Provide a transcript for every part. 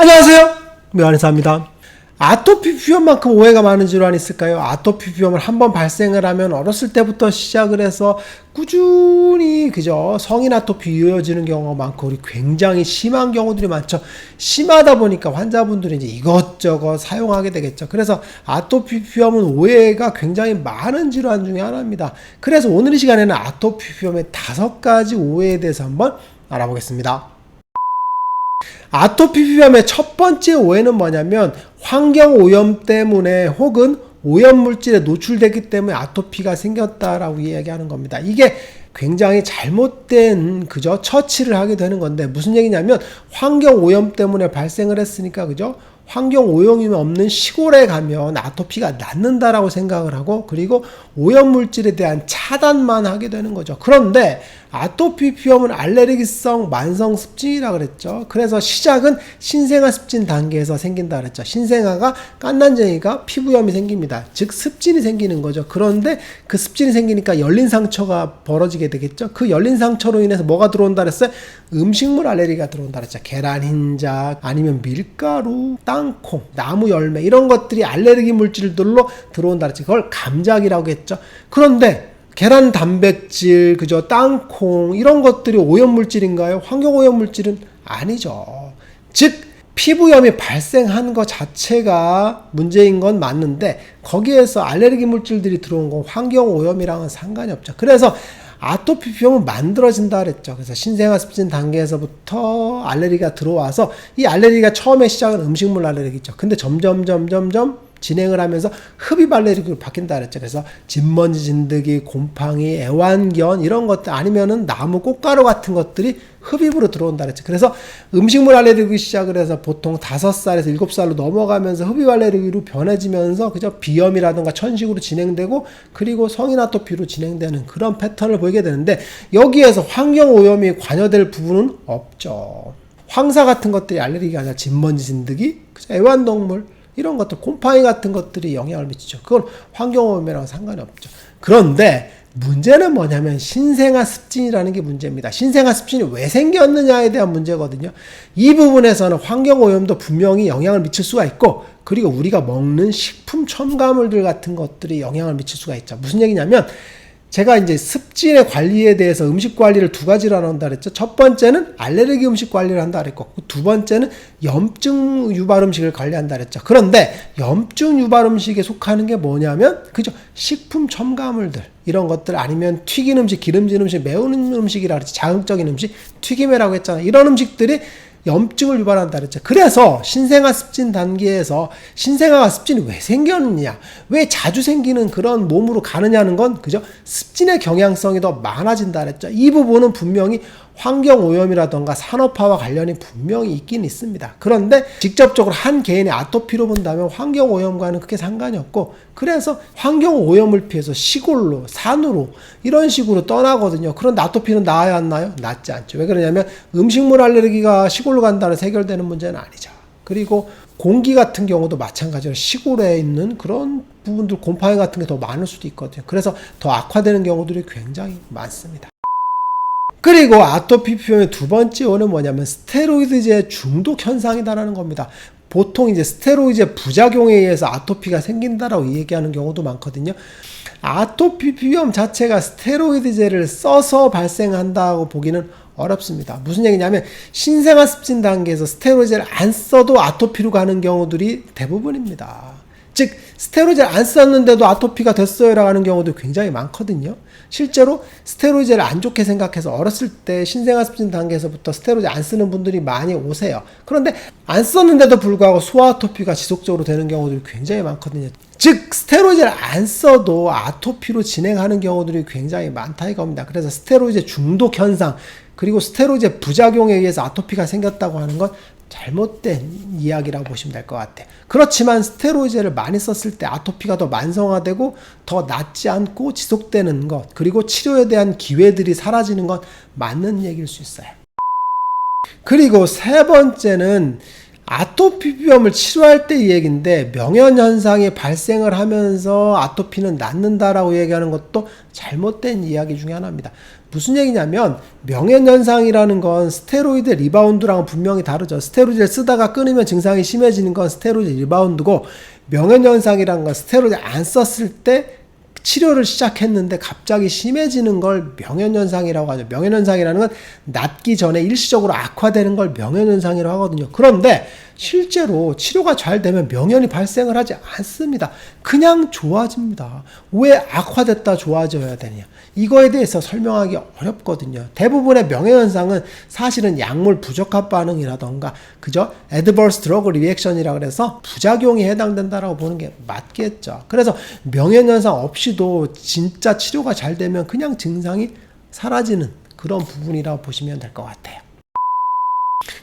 안녕하세요, 묘한의사입니다. 아토피 비염만큼 오해가 많은 질환이 있을까요? 아토피 비염을 한번 발생을 하면 어렸을 때부터 시작을 해서 꾸준히 성인 아토피 이어지는 경우가 많고, 우리 굉장히 심한 경우들이 많죠. 심하다 보니까 환자분들이 이제 이것저것 사용하게 되겠죠. 그래서 아토피 비염은 오해가 굉장히 많은 질환 중에 하나입니다. 그래서 오늘 이 시간에는 아토피 비염의 5가지 오해에 대해서 한번 알아보겠습니다. 아토피 비염의 첫 번째 오해는 뭐냐면, 환경 오염 때문에 혹은 오염 물질에 노출되기 때문에 아토피가 생겼다라고 이야기하는 겁니다. 이게 굉장히 잘못된 처치를 하게 되는 건데, 무슨 얘기냐면, 환경 오염 때문에 발생을 했으니까 환경 오염이 없는 시골에 가면 아토피가 낫는다라고 생각을 하고, 그리고 오염 물질에 대한 차단만 하게 되는 거죠. 그런데 아토피 비염은 알레르기성 만성 습진이라고 그랬죠. 그래서 시작은 신생아 습진 단계에서 생긴다 그랬죠. 신생아가 깐난쟁이가 피부염이 생깁니다. 즉 습진이 생기는 거죠. 그런데 그 습진이 생기니까 열린 상처가 벌어지게 되겠죠. 그 열린 상처로 인해서 뭐가 들어온다 그랬어요? 음식물 알레르기가 들어온다 그랬죠. 계란 흰자, 아니면 밀가루, 땅콩, 나무 열매, 이런 것들이 알레르기 물질들로 들어온다 그랬죠. 그걸 감작이라고 했죠. 그런데 계란 단백질, 땅콩, 이런 것들이 오염물질인가요? 환경 오염물질은 아니죠. 즉, 피부염이 발생한 것 자체가 문제인 건 맞는데, 거기에서 알레르기 물질들이 들어온 건 환경 오염이랑은 상관이 없죠. 그래서 아토피 비염은 만들어진다 그랬죠. 그래서 신생아 습진 단계에서부터 알레르기가 들어와서, 이 알레르기가 처음에 시작은 음식물 알레르기죠. 근데 점점 진행을 하면서 흡입 알레르기로 바뀐다 그랬죠. 그래서 진먼지 진드기, 곰팡이, 애완견, 이런 것들, 아니면은 나무 꽃가루 같은 것들이 흡입으로 들어온다 그랬죠. 그래서 음식물 알레르기 시작을 해서 보통 5살에서 7살로 넘어가면서 흡입 알레르기로 변해지면서 비염이라든가 천식으로 진행되고, 그리고 성인 아토피로 진행되는 그런 패턴을 보이게 되는데, 여기에서 환경 오염이 관여될 부분은 없죠. 황사 같은 것들이 알레르기가 아니라 진먼지 진드기, 애완동물, 이런 것들, 곰팡이 같은 것들이 영향을 미치죠. 그건 환경오염이랑 상관이 없죠. 그런데 문제는 뭐냐면, 신생아 습진이라는 게 문제입니다. 신생아 습진이 왜 생겼느냐에 대한 문제거든요. 이 부분에서는 환경오염도 분명히 영향을 미칠 수가 있고, 그리고 우리가 먹는 식품 첨가물들 같은 것들이 영향을 미칠 수가 있죠. 무슨 얘기냐면, 제가 이제 습진의 관리에 대해서 음식 관리를 2가지로 한다 그랬죠. 첫 번째는 알레르기 음식 관리를 한다 그랬고, 두 번째는 염증 유발 음식을 관리한다 그랬죠. 그런데 염증 유발 음식에 속하는 게 뭐냐면, 식품 첨가물들, 이런 것들, 아니면 튀긴 음식, 기름진 음식, 매운 음식이라 그랬지. 자극적인 음식, 튀김이라고 했잖아요. 이런 음식들이 염증을 유발한다 그랬죠. 그래서 신생아 습진 단계에서 신생아가 습진이 왜 생겼느냐, 왜 자주 생기는 그런 몸으로 가느냐는 건 습진의 경향성이 더 많아진다 그랬죠. 이 부분은 분명히 환경 오염이라던가 산업화와 관련이 분명히 있긴 있습니다. 그런데 직접적으로 한 개인의 아토피로 본다면 환경 오염과는 크게 상관이 없고, 그래서 환경 오염을 피해서 시골로, 산으로, 이런 식으로 떠나거든요. 그런데 아토피는 나아요, 안 나요? 낫지 않죠. 왜 그러냐면, 음식물 알레르기가 시골로 간다고 해결되는 문제는 아니죠. 그리고 공기 같은 경우도 마찬가지로 시골에 있는 그런 부분들, 곰팡이 같은 게 더 많을 수도 있거든요. 그래서 더 악화되는 경우들이 굉장히 많습니다. 그리고 아토피 비염의 2번째 오는 뭐냐면, 스테로이드제 중독 현상이다라는 겁니다. 보통 이제 스테로이드 부작용에 의해서 아토피가 생긴다라고 얘기하는 경우도 많거든요. 아토피 비염 자체가 스테로이드제를 써서 발생한다고 보기는 어렵습니다. 무슨 얘기냐면, 신생아 습진 단계에서 스테로이드제를 안 써도 아토피로 가는 경우들이 대부분입니다. 즉, 스테로이드를 안 썼는데도 아토피가 됐어요라고 하는 경우도 굉장히 많거든요. 실제로 스테로이드를 안 좋게 생각해서 어렸을 때 신생아 습진 단계에서부터 스테로이드 안 쓰는 분들이 많이 오세요. 그런데 안 썼는데도 불구하고 소아 아토피가 지속적으로 되는 경우들이 굉장히 많거든요. 즉, 스테로이드를 안 써도 아토피로 진행하는 경우들이 굉장히 많다 이겁니다. 그래서 스테로이드 중독 현상, 그리고 스테로이드 부작용에 의해서 아토피가 생겼다고 하는 건 잘못된 이야기라고 보시면 될 것 같아요. 그렇지만 스테로이드를 많이 썼을 때 아토피가 더 만성화되고 더 낫지 않고 지속되는 것, 그리고 치료에 대한 기회들이 사라지는 건 맞는 얘기일 수 있어요. 그리고 3번째는 아토피 비염을 치료할 때 이 얘기인데, 명현현상이 발생을 하면서 아토피는 낫는다라고 얘기하는 것도 잘못된 이야기 중에 하나입니다. 무슨 얘기냐면 명현현상이라는 건 스테로이드 리바운드랑은 분명히 다르죠. 스테로이드를 쓰다가 끊으면 증상이 심해지는 건 스테로이드 리바운드고, 명현현상이라는 건 스테로이드 안 썼을 때 치료를 시작했는데 갑자기 심해지는 걸 명현현상이라고 하죠. 명현현상이라는 건 낫기 전에 일시적으로 악화되는 걸 명현현상이라고 하거든요. 그런데 실제로 치료가 잘 되면 명현이 발생을 하지 않습니다. 그냥 좋아집니다. 왜 악화됐다 좋아져야 되냐? 이거에 대해서 설명하기 어렵거든요. 대부분의 명현현상은 사실은 약물 부적합 반응이라던가 그죠? Adverse Drug Reaction이라고 해서 부작용이 해당된다라고 보는 게 맞겠죠. 그래서 명현현상 없이도 진짜 치료가 잘 되면 그냥 증상이 사라지는 그런 부분이라고 보시면 될 것 같아요.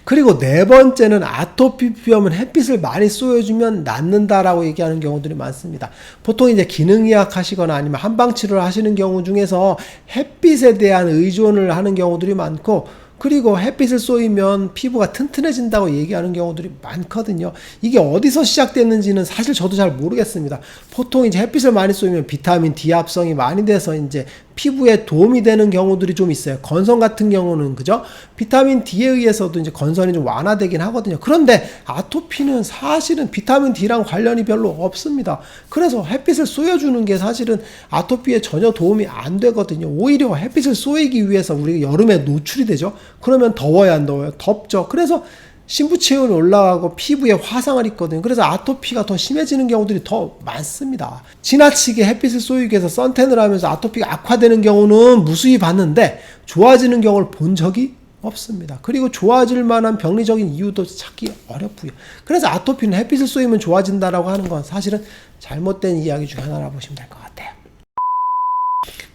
그리고 네 번째는 아토피 피부염은 햇빛을 많이 쏘여주면 낫는다라고 얘기하는 경우들이 많습니다. 보통 이제 기능의학 하시거나 아니면 한방치료를 하시는 경우 중에서 햇빛에 대한 의존을 하는 경우들이 많고, 그리고 햇빛을 쏘이면 피부가 튼튼해진다고 얘기하는 경우들이 많거든요. 이게 어디서 시작됐는지는 사실 저도 잘 모르겠습니다. 보통 이제 햇빛을 많이 쏘이면 비타민 D 합성이 많이 돼서 이제 피부에 도움이 되는 경우들이 좀 있어요. 건선 같은 경우는 그죠? 비타민 D에 의해서도 이제 건선이 좀 완화되긴 하거든요. 그런데 아토피는 사실은 비타민 D랑 관련이 별로 없습니다. 그래서 햇빛을 쏘여주는 게 사실은 아토피에 전혀 도움이 안 되거든요. 오히려 햇빛을 쏘이기 위해서 우리가 여름에 노출이 되죠. 그러면 더워야 안 더워요? 덥죠. 그래서 신부체온이 올라가고 피부에 화상을 입거든요. 그래서 아토피가 더 심해지는 경우들이 더 많습니다. 지나치게 햇빛을 쏘이기 위해서 선탠을 하면서 아토피가 악화되는 경우는 무수히 봤는데 좋아지는 경우를 본 적이 없습니다. 그리고 좋아질 만한 병리적인 이유도 찾기 어렵고요. 그래서 아토피는 햇빛을 쏘이면 좋아진다라고 하는 건 사실은 잘못된 이야기 중 하나라고 보시면 될 것 같아요.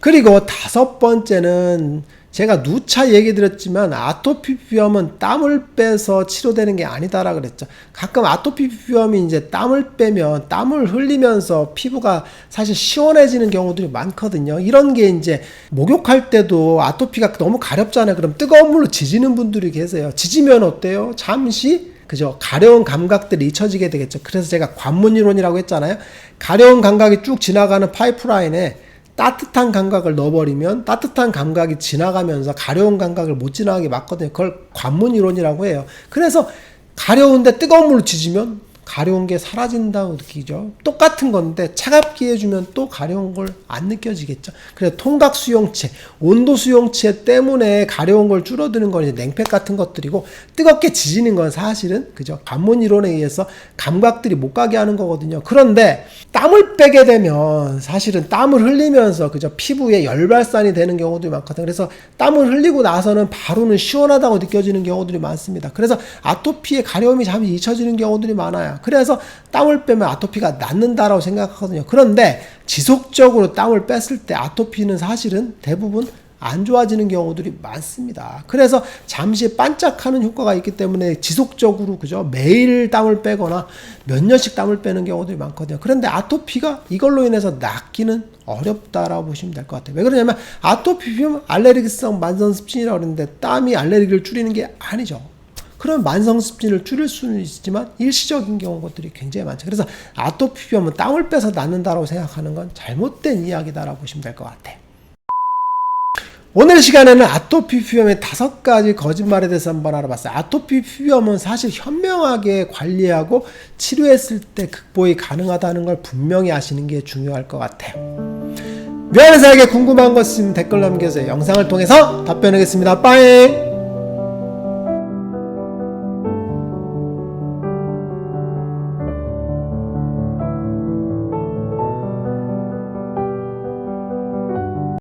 그리고 다섯 번째는 제가 누차 얘기 드렸지만 아토피 피부염은 땀을 빼서 치료되는 게 아니다라 그랬죠. 가끔 아토피 피부염이 이제 땀을 빼면 땀을 흘리면서 피부가 사실 시원해지는 경우들이 많거든요. 이런 게 이제 목욕할 때도 아토피가 너무 가렵잖아요. 그럼 뜨거운 물로 지지는 분들이 계세요. 지지면 어때요? 잠시 그죠? 가려운 감각들이 잊혀지게 되겠죠. 그래서 제가 관문이론이라고 했잖아요. 가려운 감각이 쭉 지나가는 파이프라인에 따뜻한 감각을 넣어버리면 따뜻한 감각이 지나가면서 가려운 감각을 못 지나가게 막거든요. 그걸 관문이론이라고 해요. 그래서 가려운데 뜨거운 물로 지지면 가려운 게 사라진다고 느끼죠. 똑같은 건데 차갑게 해주면 또 가려운 걸 안 느껴지겠죠. 그래서 통각 수용체, 온도 수용체 때문에 가려운 걸 줄어드는 건 이제 냉팩 같은 것들이고, 뜨겁게 지지는 건 사실은 그죠, 관문 이론에 의해서 감각들이 못 가게 하는 거거든요. 그런데 땀을 빼게 되면 사실은 땀을 흘리면서 그죠, 피부에 열발산이 되는 경우도 많거든요. 그래서 땀을 흘리고 나서는 바로는 시원하다고 느껴지는 경우들이 많습니다. 그래서 아토피의 가려움이 잠시 잊혀지는 경우들이 많아요. 그래서 땀을 빼면 아토피가 낫는다라고 생각하거든요. 그런데 지속적으로 땀을 뺐을 때 아토피는 사실은 대부분 안 좋아지는 경우들이 많습니다. 그래서 잠시 반짝하는 효과가 있기 때문에 지속적으로 그죠, 매일 땀을 빼거나 몇 년씩 땀을 빼는 경우들이 많거든요. 그런데 아토피가 이걸로 인해서 낫기는 어렵다라고 보시면 될 것 같아요. 왜 그러냐면 아토피 피부염 알레르기성 만성습진이라고 그러는데 땀이 알레르기를 줄이는 게 아니죠. 그럼 만성습진을 줄일 수는 있지만 일시적인 경우들이 굉장히 많죠. 그래서 아토피 피부염은 땀을 빼서 낫는다고 생각하는 건 잘못된 이야기다라고 보시면 될 것 같아요. 오늘 시간에는 아토피 피부염의 5가지 거짓말에 대해서 한번 알아봤어요. 아토피 피부염은 사실 현명하게 관리하고 치료했을 때 극복이 가능하다는 걸 분명히 아시는 게 중요할 것 같아요. 묘한의사에게 궁금한 것 있으면 댓글 남겨주세요. 영상을 통해서 답변하겠습니다. 빠이.